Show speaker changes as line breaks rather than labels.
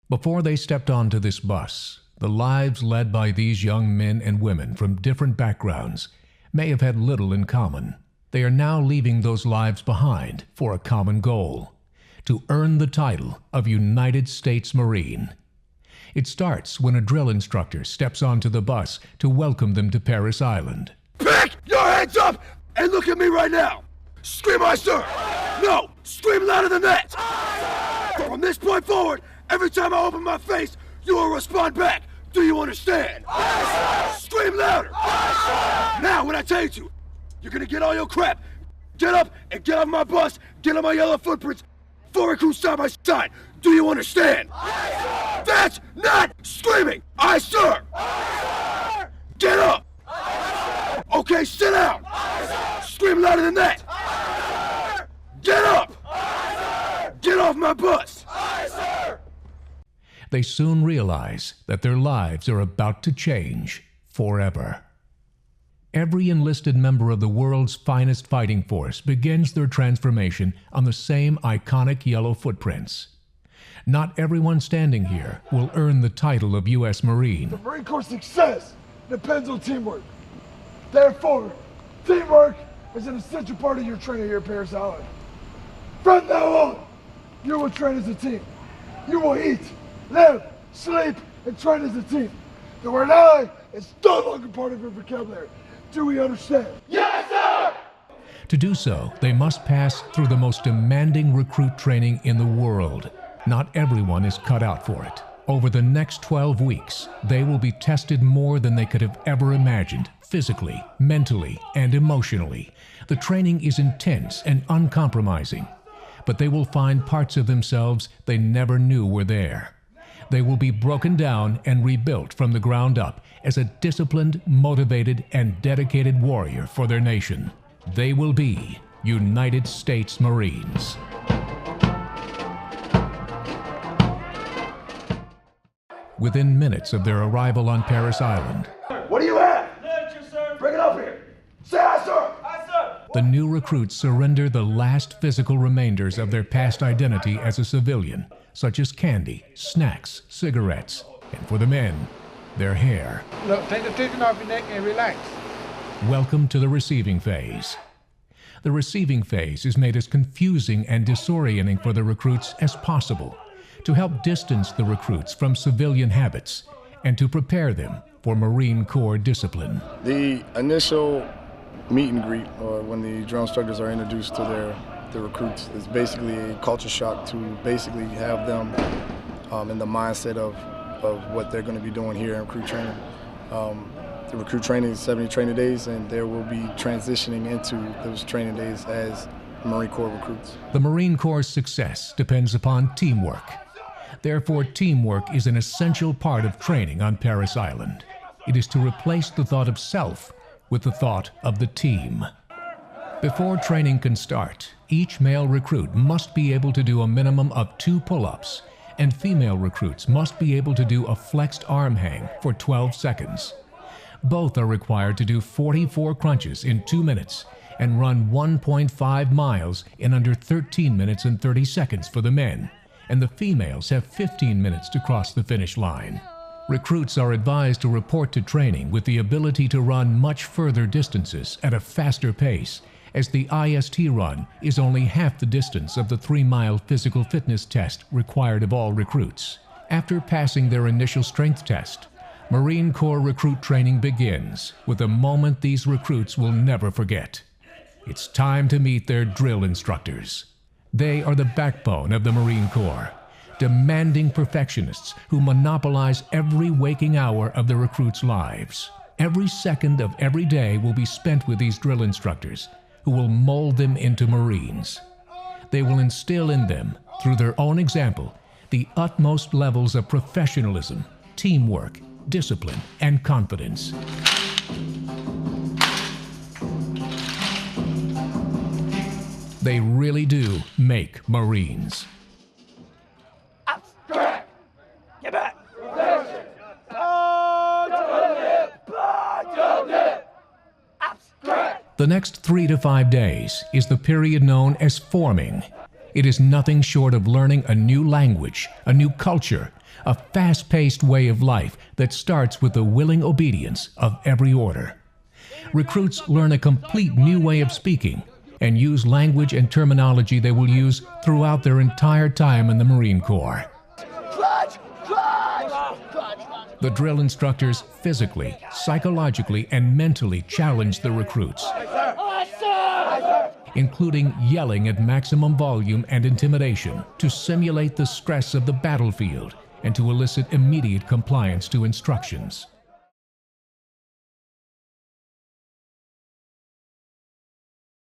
Before they stepped onto this bus, the lives led by these young men and women from different backgrounds may have had little in common. They are now leaving those lives behind for a common goal: to earn the title of United States Marine. It starts when a drill instructor steps onto the bus to welcome them to Parris Island.
Pick your hands up and look at me right now. Scream, "Aye, sir!" No, scream louder than that. From this point forward, every time I open my face, you will respond back. Do you understand? Scream louder. Now, when I tell you to, you're gonna get all your crap. Get up and get off my bus. Get on my yellow footprints. 4 recruits side by side. Do you understand? That's not screaming. Aye, sir. Get up. Okay, sit down. Scream louder than that. Get up. Get off my bus.
They soon realize that their lives are about to change forever. Every enlisted member of the world's finest fighting force begins their transformation on the same iconic yellow footprints. Not everyone standing here will earn the title of U.S. Marine.
The Marine Corps' success depends on teamwork. Therefore, teamwork is an essential part of your training here at Parris Island. From now on, you will train as a team. You will eat, live, sleep, and train as a team. The word "I" is no longer part of your vocabulary. Do we understand? Yes, sir!
To do so, they must pass through the most demanding recruit training in the world. Not everyone is cut out for it. Over the next 12 weeks, they will be tested more than they could have ever imagined, physically, mentally, and emotionally. The training is intense and uncompromising, but they will find parts of themselves they never knew were there. They will be broken down and rebuilt from the ground up as a disciplined, motivated, and dedicated warrior for their nation. They will be United States Marines. Within minutes of their arrival on Parris Island,
What do you have?
Literature, sir.
Bring it up here. Say "Aye, sir."
Aye, sir.
the new recruits surrender the last physical remainders of their past identity as a civilian, such as candy, snacks, cigarettes, and for the men, their hair.
Look, take the tension off your neck and relax.
Welcome to the receiving phase. The receiving phase is made as confusing and disorienting for the recruits as possible, to help distance the recruits from civilian habits and to prepare them for Marine Corps discipline.
The initial meet and greet, or when the drill instructors are introduced to their recruits, is basically a culture shock to basically have them in the mindset of what they're going to be doing here in recruit training. The recruit training is 70 training days, and there will be transitioning into those training days as Marine Corps recruits.
The Marine Corps' success depends upon teamwork. Therefore, teamwork is an essential part of training on Parris Island. It is to replace the thought of self with the thought of the team. Before training can start, each male recruit must be able to do a minimum of 2 pull-ups, and female recruits must be able to do a flexed arm hang for 12 seconds. Both are required to do 44 crunches in 2 minutes and run 1.5 miles in under 13 minutes and 30 seconds for the men, and the females have 15 minutes to cross the finish line. Recruits are advised to report to training with the ability to run much further distances at a faster pace, as the IST run is only half the distance of the 3-mile physical fitness test required of all recruits. After passing their initial strength test, Marine Corps recruit training begins with a moment these recruits will never forget. It's time to meet their drill instructors. They are the backbone of the Marine Corps, demanding perfectionists who monopolize every waking hour of the recruits' lives. Every second of every day will be spent with these drill instructors, who will mold them into Marines. They will instill in them, through their own example, the utmost levels of professionalism, teamwork, discipline, and confidence. They really do make Marines.
Get back.
The next 3 to 5 days is the period known as forming. It is nothing short of learning a new language, a new culture, a fast-paced way of life that starts with the willing obedience of every order. Recruits learn a complete new way of speaking and use language and terminology they will use throughout their entire time in the Marine Corps. The drill instructors physically, psychologically, and mentally challenge the recruits, including yelling at maximum volume and intimidation to simulate the stress of the battlefield and to elicit immediate compliance to instructions.